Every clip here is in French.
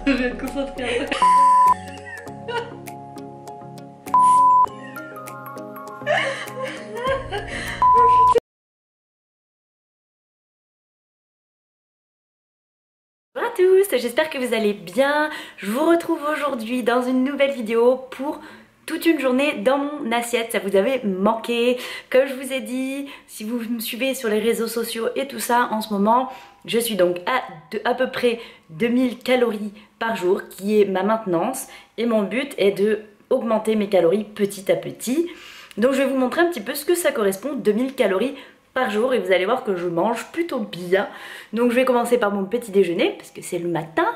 Je vais me concentrer un peu. Bonjour à tous, j'espère que vous allez bien. Je vous retrouve aujourd'hui dans une nouvelle vidéo pour toute une journée dans mon assiette. Ça vous avait manqué, comme je vous ai dit, si vous me suivez sur les réseaux sociaux et tout ça en ce moment, je suis donc à peu près 2000 calories par jour qui est ma maintenance et mon but est de augmenter mes calories petit à petit. Donc je vais vous montrer un petit peu ce que ça correspond, 2000 calories par jour, et vous allez voir que je mange plutôt bien. Donc je vais commencer par mon petit déjeuner parce que c'est le matin.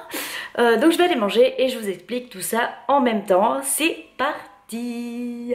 Donc je vais aller manger et je vous explique tout ça en même temps. C'est parti!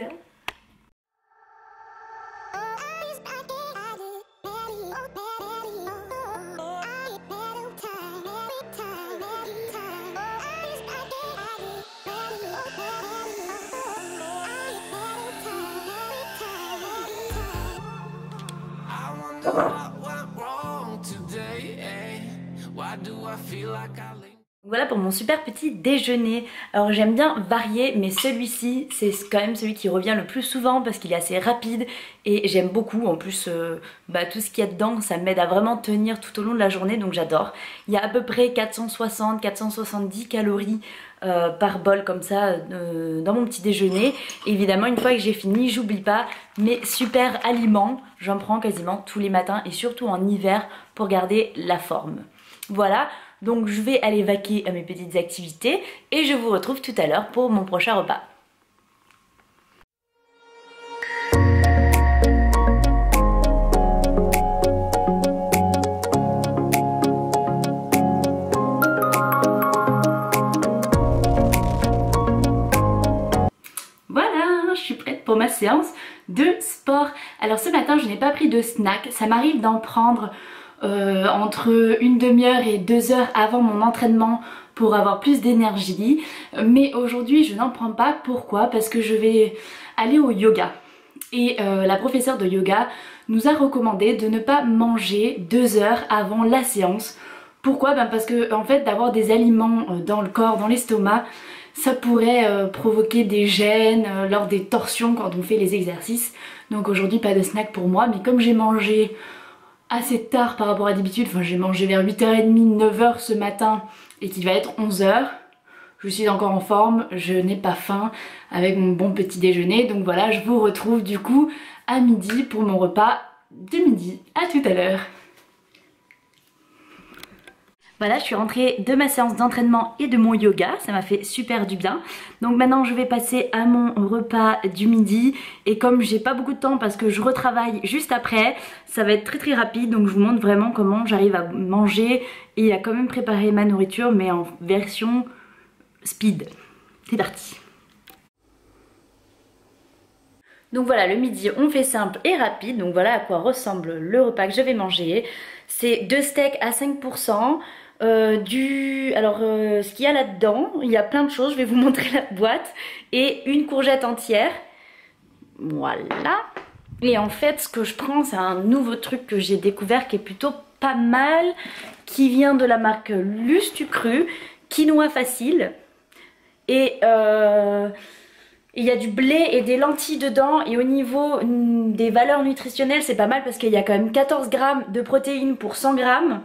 Voilà pour mon super petit déjeuner. Alors j'aime bien varier, mais celui-ci c'est quand même celui qui revient le plus souvent parce qu'il est assez rapide et j'aime beaucoup. En plus tout ce qu'il y a dedans, ça m'aide à vraiment tenir tout au long de la journée, donc j'adore. Il y a à peu près 460-470 calories par bol comme ça dans mon petit déjeuner. Et évidemment une fois que j'ai fini, j'oublie pas mes super aliments. J'en prends quasiment tous les matins et surtout en hiver pour garder la forme. Voilà, donc je vais aller vaquer à mes petites activités et je vous retrouve tout à l'heure pour mon prochain repas. Voilà, je suis prête pour ma séance de sport. Alors ce matin je n'ai pas pris de snack, ça m'arrive d'en prendre entre une demi-heure et 2 heures avant mon entraînement pour avoir plus d'énergie, mais aujourd'hui je n'en prends pas. Pourquoi? Parce que je vais aller au yoga et la professeure de yoga nous a recommandé de ne pas manger 2 heures avant la séance. Pourquoi? Parce que en fait d'avoir des aliments dans le corps, dans l'estomac, ça pourrait provoquer des gênes lors des torsions quand on fait les exercices. Donc aujourd'hui pas de snack pour moi, mais comme j'ai mangé assez tard par rapport à d'habitude, enfin j'ai mangé vers 8h30, 9h ce matin et qu'il va être 11h, je suis encore en forme, je n'ai pas faim avec mon bon petit déjeuner. Donc voilà, je vous retrouve du coup à midi pour mon repas de midi. À tout à l'heure. Voilà, je suis rentrée de ma séance d'entraînement et de mon yoga, ça m'a fait super du bien. Donc maintenant je vais passer à mon repas du midi et comme j'ai pas beaucoup de temps parce que je retravaille juste après, ça va être très rapide, donc je vous montre vraiment comment j'arrive à manger et à quand même préparer ma nourriture mais en version speed. C'est parti! Donc voilà, le midi on fait simple et rapide, donc voilà à quoi ressemble le repas que je vais manger. C'est 2 steaks à 5%, ce qu'il y a là-dedans, il y a plein de choses, je vais vous montrer la boîte, et une courgette entière, voilà. Et en fait ce que je prends c'est un nouveau truc que j'ai découvert qui est plutôt pas mal, qui vient de la marque Lustucru, quinoa facile, et il y a du blé et des lentilles dedans, et au niveau des valeurs nutritionnelles c'est pas mal parce qu'il y a quand même 14 grammes de protéines pour 100 grammes.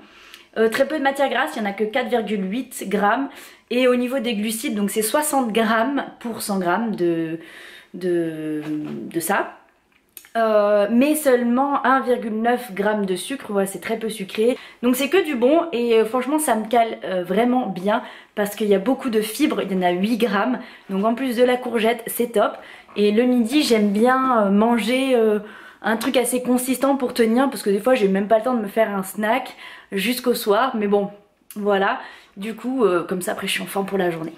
Très peu de matière grasse, il n'y en a que 4,8 grammes. Et au niveau des glucides, donc c'est 60 grammes pour 100 grammes de ça. Mais seulement 1,9 g de sucre, ouais, c'est très peu sucré. Donc c'est que du bon et franchement ça me cale vraiment bien parce qu'il y a beaucoup de fibres, il y en a 8 grammes. Donc en plus de la courgette, c'est top. Et le midi, j'aime bien manger un truc assez consistant pour tenir parce que des fois j'ai même pas le temps de me faire un snack jusqu'au soir, mais bon voilà, du coup comme ça après je suis en forme pour la journée.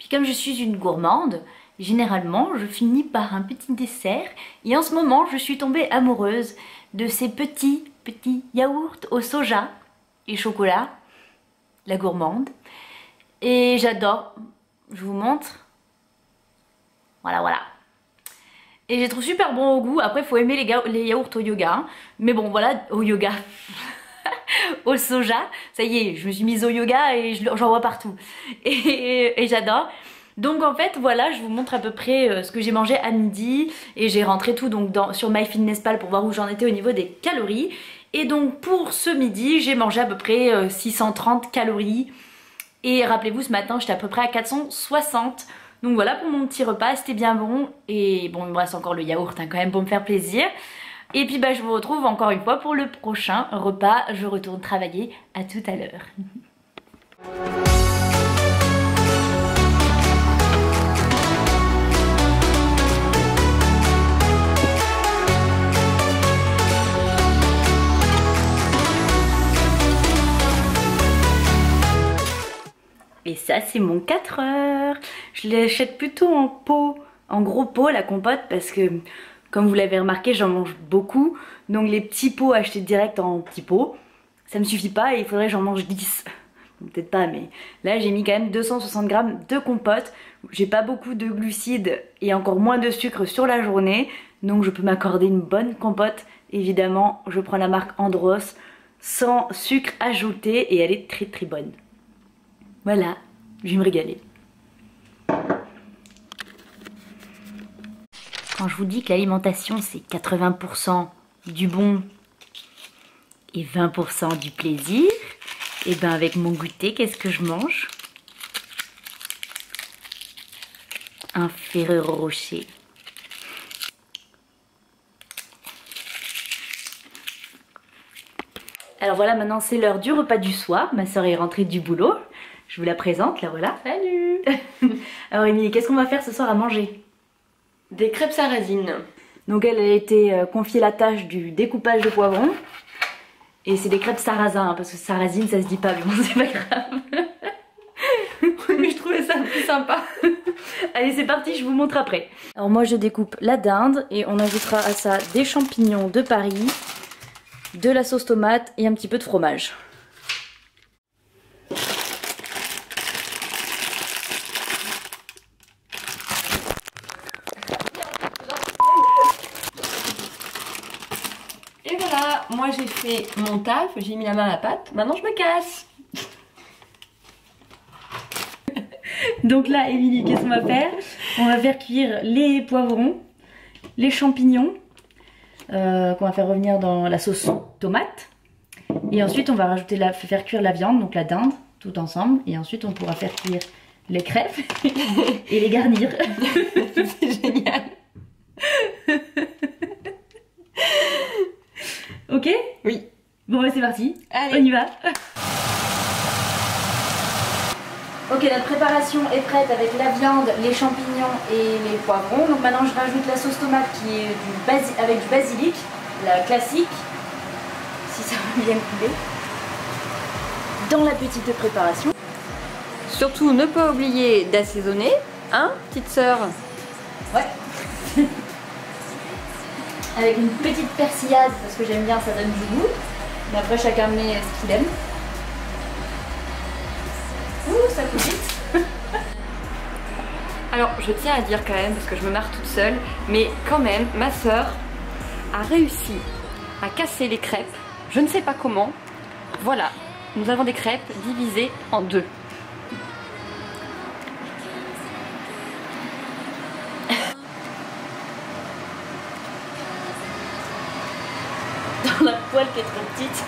Puis comme je suis une gourmande, généralement je finis par un petit dessert et en ce moment je suis tombée amoureuse de ces petits yaourts au soja et chocolat, la gourmande, et j'adore. Je vous montre, voilà. Et je les trouve super bon au goût. Après faut aimer les yaourts au yoga, hein. Mais bon voilà, au yoga au soja. Ça y est, je me suis mise au yoga et j'en vois partout. Et j'adore. Donc en fait voilà, je vous montre à peu près ce que j'ai mangé à midi et j'ai rentré tout donc sur MyFitnessPal pour voir où j'en étais au niveau des calories. Et donc pour ce midi, j'ai mangé à peu près 630 calories. Et rappelez-vous, ce matin, j'étais à peu près à 460. Donc voilà pour mon petit repas, c'était bien bon. Et bon, il me reste encore le yaourt hein, quand même pour me faire plaisir. Et puis bah, je vous retrouve encore une fois pour le prochain repas. Je retourne travailler, à tout à l'heure. Et ça c'est mon 4 heures. Je l'achète plutôt en pot, en gros pot la compote parce que comme vous l'avez remarqué j'en mange beaucoup. Donc les petits pots achetés direct en petits pots, ça me suffit pas et il faudrait que j'en mange 10. Peut-être pas mais là j'ai mis quand même 260 grammes de compote. J'ai pas beaucoup de glucides et encore moins de sucre sur la journée. Donc je peux m'accorder une bonne compote. Évidemment je prends la marque Andros sans sucre ajouté et elle est très très bonne. Voilà, je vais me régaler. Quand je vous dis que l'alimentation c'est 80% du bon et 20% du plaisir, et ben avec mon goûter, qu'est-ce que je mange? Un Ferrero Rocher. Alors voilà, maintenant c'est l'heure du repas du soir. Ma soeur est rentrée du boulot. Je vous la présente, là voilà. Salut. Alors Émilie, qu'est-ce qu'on va faire ce soir à manger? Des crêpes sarrasines. Donc elle a été confiée la tâche du découpage de poivrons. Et c'est des crêpes sarrasin, hein, parce que sarrasine ça se dit pas, mais bon c'est pas grave. Oui mais je trouvais ça plus sympa. Allez c'est parti, je vous montre après. Alors moi je découpe la dinde et on ajoutera à ça des champignons de Paris, de la sauce tomate et un petit peu de fromage. Et voilà, moi j'ai fait mon taf, j'ai mis la main à la pâte, maintenant je me casse. Donc là Émilie, qu'est-ce qu'on va faire? On va faire cuire les poivrons, les champignons, qu'on va faire revenir dans la sauce tomate. Et ensuite on va rajouter faire cuire la viande, donc la dinde, tout ensemble. Et ensuite on pourra faire cuire les crêpes et les garnir. C'est génial. Ok? Oui. Bon bah c'est parti, allez. On y va. Ok, notre préparation est prête avec la viande, les champignons et les poivrons. Donc maintenant je rajoute la sauce tomate qui est avec du basilic, la classique, si ça va bien couler, dans la petite préparation. Surtout ne pas oublier d'assaisonner, hein, petite sœur? Ouais. Avec une petite persillade parce que j'aime bien, ça donne du goût. Mais après chacun met ce qu'il aime. Ouh, ça coûte vite. Alors je tiens à dire quand même, parce que je me marre toute seule, mais quand même ma sœur a réussi à casser les crêpes, je ne sais pas comment. Voilà, nous avons des crêpes divisées en deux. Dans la poêle qui est trop petite.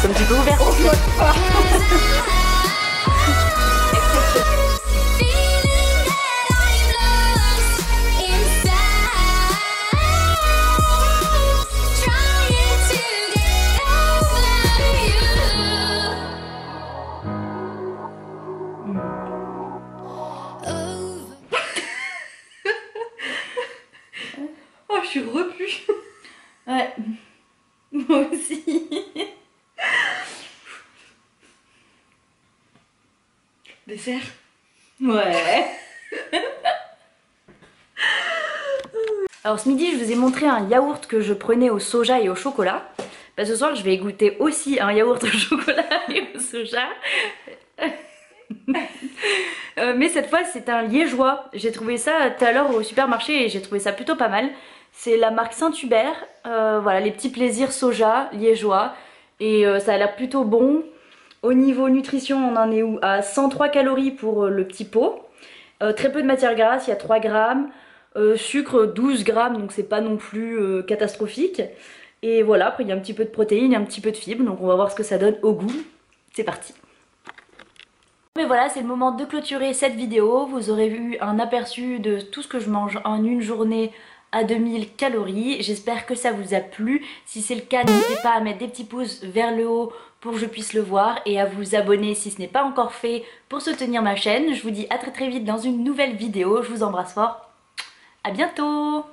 C'est un petit peu ouvert. Oh, je suis repue. Ouais, moi aussi. Dessert? Ouais. Alors ce midi je vous ai montré un yaourt que je prenais au soja et au chocolat. Bah, ce soir je vais goûter aussi un yaourt au chocolat et au soja. Mais cette fois c'est un liégeois. J'ai trouvé ça tout à l'heure au supermarché et j'ai trouvé ça plutôt pas mal. C'est la marque Saint-Hubert. Voilà, les petits plaisirs soja liégeois. Et ça a l'air plutôt bon. Au niveau nutrition on en est où? À 103 calories pour le petit pot. Très peu de matière grasse, il y a 3 grammes. Sucre 12 grammes, donc c'est pas non plus catastrophique. Et voilà, après il y a un petit peu de protéines et un petit peu de fibres, donc on va voir ce que ça donne au goût. C'est parti. Mais voilà, c'est le moment de clôturer cette vidéo. Vous aurez eu un aperçu de tout ce que je mange en une journée à 2000 calories. J'espère que ça vous a plu. Si c'est le cas, n'hésitez pas à mettre des petits pouces vers le haut pour que je puisse le voir et à vous abonner si ce n'est pas encore fait pour soutenir ma chaîne. Je vous dis à très vite dans une nouvelle vidéo. Je vous embrasse fort. À bientôt!